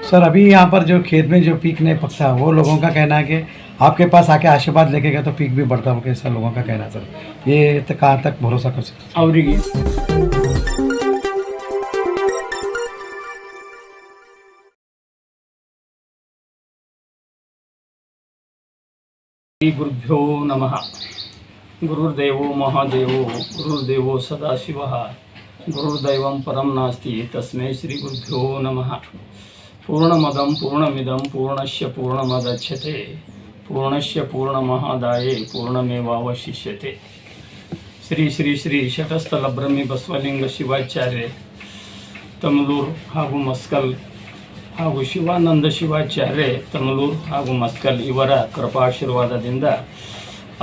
Sir अभी यहाँ पर जो खेत में जो पीक नहीं पकता वो लोगों का कहना है कि आपके पास आके आशीर्वाद लेके गए तो पीक भी बढ़ता हो, कैसा लोगों का कहना है सर, ये तो कहाँ तक भरोसा कर सकते हैं? ಅವರಿಗೆ ಶ್ರೀ ಗುರುಭ್ಯೋ ನಮಃ. ಗುರುರ್ದೇವೋ ಮಹಾದೇವೋ ಗುರುರ್ದೇವೋ ಸದಾಶಿವಃ ಗುರುರ್ದೈವಂ ಪರಂ ನಾಸ್ತಿ ತಸ್ಮೈ ಶ್ರೀ ಗುರುಭ್ಯೋ ನಮಃ. ಪೂರ್ಣಮದಂ ಪೂರ್ಣಮಿದಂ ಪೂರ್ಣಸ್ಯ ಪೂರ್ಣಮದಚ್ಯತೆ ಪೂರ್ಣಸ್ಯ ಪೂರ್ಣಮಹಾದಾಯೇ ಪೂರ್ಣಮೇವಾವಶಿಷ್ಯತೆ. ಶ್ರೀ ಶ್ರೀ ಶ್ರೀ ಶಟಸ್ಥಲ ಬ್ರಹ್ಮಿ ಬಸವಲಿಂಗ ಶಿವಾಚಾರ್ಯ ತಮಲೂರು ಹಾಗೂ ಮಸ್ಕಲ್ ಹಾಗೂ ಶಿವಾನಂದ ಶಿವಾಚಾರ್ಯ ತಮಲೂರು ಹಾಗೂ ಮಸ್ಕಲ್ ಇವರ ಕೃಪಾಶೀರ್ವಾದದಿಂದ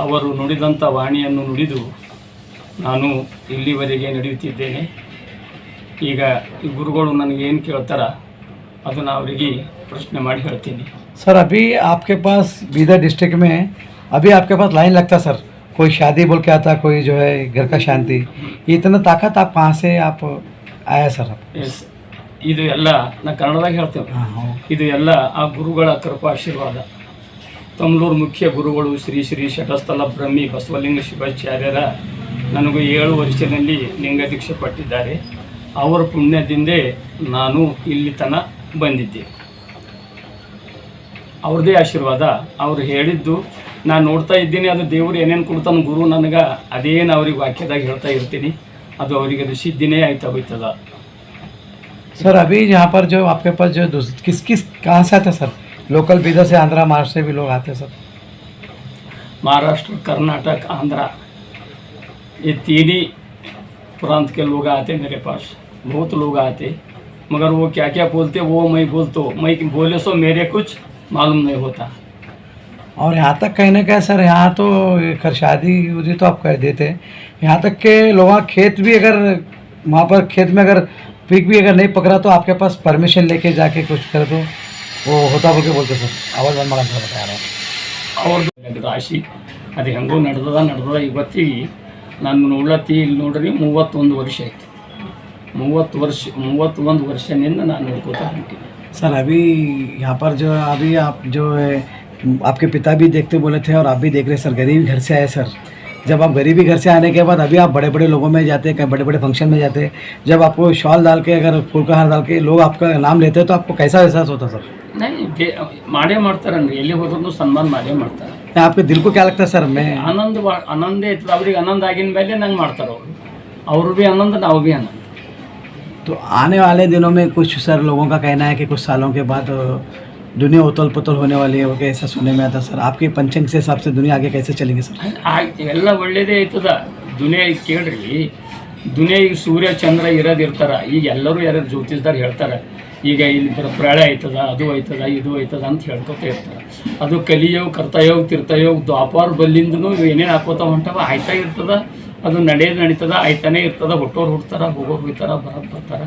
ಅವರು ನುಡಿದಂಥ ವಾಣಿಯನ್ನು ನುಡಿದು ನಾನು ಇಲ್ಲಿವರೆಗೆ ನಡೆಯುತ್ತಿದ್ದೇನೆ. ಈಗ ಈ ಗುರುಗಳು ನನಗೇನು ಕೇಳ್ತಾರ ಅದನ್ನು ಅವರಿಗೆ ಪ್ರಶ್ನೆ ಮಾಡಿ ಹೇಳ್ತೀನಿ. सर अभी आपके पास बीदर डिस्ट्रिक्ट में अभी आपके पास लाइन लगता सर, कोई शादी बोल के आता, कोई जो है घर का शांति, ये इतना ताकत आप कहाँ से आप आया सर? ಎಸ್, ಇದು ಎಲ್ಲ ನಾ ಕನ್ನಡದಾಗ ಹೇಳ್ತೇವೆ. हाँ ಇದು ಎಲ್ಲ ಆ ಗುರುಗಳ ಕೃಪಾಶೀರ್ವಾದ. ತಮ್ಲೂರು ಮುಖ್ಯ ಗುರುಗಳು ಶ್ರೀ ಶ್ರೀ ಶಟಸ್ಥಲ ಬ್ರಹ್ಮಿ ಬಸವಲಿಂಗ ಶಿವಾಚಾರ್ಯರ ನನಗೂ 7 ವರ್ಷದಲ್ಲಿ ಲಿಂಗ ದೀಕ್ಷೆ ಪಟ್ಟಿದ್ದಾರೆ. ಅವರ ಪುಣ್ಯದಿಂದೇ ನಾನು ಇಲ್ಲಿ ತನಕ ಬಂದಿದ್ದೆ. ಅವ್ರದ್ದೇ ಆಶೀರ್ವಾದ. ಅವ್ರು ಹೇಳಿದ್ದು ನಾನು ನೋಡ್ತಾ ಇದ್ದೀನಿ. ಅದು ದೇವರು ಏನೇನು ಕೊಡ್ತಾನೆ ಗುರು ನನಗೆ ಅದೇನು ಅವ್ರಿಗೆ ವಾಕ್ಯದಾಗ ಹೇಳ್ತಾ ಇರ್ತೀನಿ. ಅದು ಅವರಿಗೆ ಅದು ಸಿದ್ಧಿನೇ ಆಯ್ತಾ ಹೋಯ್ತದ. सर अभी यहाँ पर जो आपके पास जो किस किस कहाँ से आते हैं सर? लोकल बीदर से, आंध्रा, महाराष्ट्र से भी लोग आते हैं सर? महाराष्ट्र, कर्नाटक, आंध्रा, ये 3 ही प्रांत के लोग आते मेरे पास. बहुत लोग आते, मगर वो क्या क्या बोलते वो मैं बोलता हूँ. मैं बोले सो मेरे कुछ मालूम नहीं होता. और यहाँ तक कहने का है सर, यहाँ तो खैर शादी उदी तो आप कर देते हैं, यहाँ तक के लोग खेत भी अगर वहाँ पर खेत में अगर पीक भी अगर नहीं पकड़ा तो आपके पास परमिशन लेके जाके कुछ कर दो, वो होता बोल के बोलते सर. आवाज़ बंद मगन बता रहा हूँ. ಅವ್ರದ್ದು ರಾಶಿ ಅದು ಹೆಂಗೋ ನಡೆದದ. ಇವತ್ತಿಗೆ ನಾನು ನೋಡ್ಲತ್ತಿ ಇಲ್ಲಿ ನೋಡ್ರಿ 31 ವರ್ಷ ಆಯ್ತು. 31 ವರ್ಷದಿಂದ ನಾನು ನೋಡ್ಕೋತಾ ಹೊಂಟೀನಿ. सर अभी यहाँ पर जो अभी आप जो है आपके पिता भी देखते बोले थे और आप भी देख रहे सर, गरीबी घर से आए सर. जब आप गरीबी घर से आने के बाद अभी आप बड़े बड़े लोगों में जाते हैं, बड़े बड़े फंक्शन में जाते हैं, जब आपको शॉल डाल के अगर फूल का हार डाल के लोग आपका नाम लेते हैं तो आपको कैसा एहसास होता सर? नहीं ಮಾಡೇ ಮಾಡ್ತಾರನ್ರಿ. ಎಲ್ಲಿ ಹೋದ್ರೂ ಸನ್ಮಾನ ಮಾಡೇ ಮಾಡ್ತಾರೆ. आपके दिल को क्या लगता है सर? मैं ಆನಂದೇ ಇರ್ತದೆ. ಅವ್ರಿಗೆ ಆನಂದ ಆಗಿನ ಮೇಲೆ ನಂಗೆ ಮಾಡ್ತಾರೆ. ಅವರು भी ಆನಂದ, ನಾವು भी ಆನಂದ. तो आने वाले दिनों में कुछ सर लोगों का कहना है कि कुछ सालों के बाद दुनिया उतल पुतल होने वाली है, वो ऐसा सुनने में आता सर. आपके पंचांग से हिसाब से दुनिया आगे कैसे चलेंगे सर? ಎಲ್ಲ ಒಳ್ಳೇದೇ ಆಯ್ತದ. ದುನಿಯಾ ಈಗ ಕೇಳ್ರಿ, ದುನಿಯಾ ಈಗ ಸೂರ್ಯ ಚಂದ್ರ ಇರೋದಿರ್ತಾರ. ಈಗ ಎಲ್ಲರೂ ಯಾರು ಜ್ಯೋತಿಷ್ದಾರ್ ಹೇಳ್ತಾರೆ ಈಗ ಇಲ್ಲಿ ಪ್ರಳಯ ಆಯ್ತದ, ಅದು ಆಯ್ತದ, ಇದು ಆಯ್ತದ ಅಂತ ಹೇಳ್ಕೊತಾ ಇರ್ತಾರೆ. ಅದು ಕಲಿಯೋಗ, ಕರ್ತಯೋಗ, ತೀರ್ಥಯೋಗ, ದ್ವಾಪಾರ ಬಲ್ಲಿಂದನೂ ಏನೇನು ಹಾಕೋತಾ ಹೊಂಟವ ಆಯ್ತಾ ಇರ್ತದ. ಅದು ನಡೀತದ, ಆಯ್ತಾನೆ ಇರ್ತದ. ಹುಟ್ಟೋರು ಹುಡ್ತಾರ, ಹೋಗೋರು ಹೋಗ್ತಾರ, ಬರೋದು ಬರ್ತಾರೆ.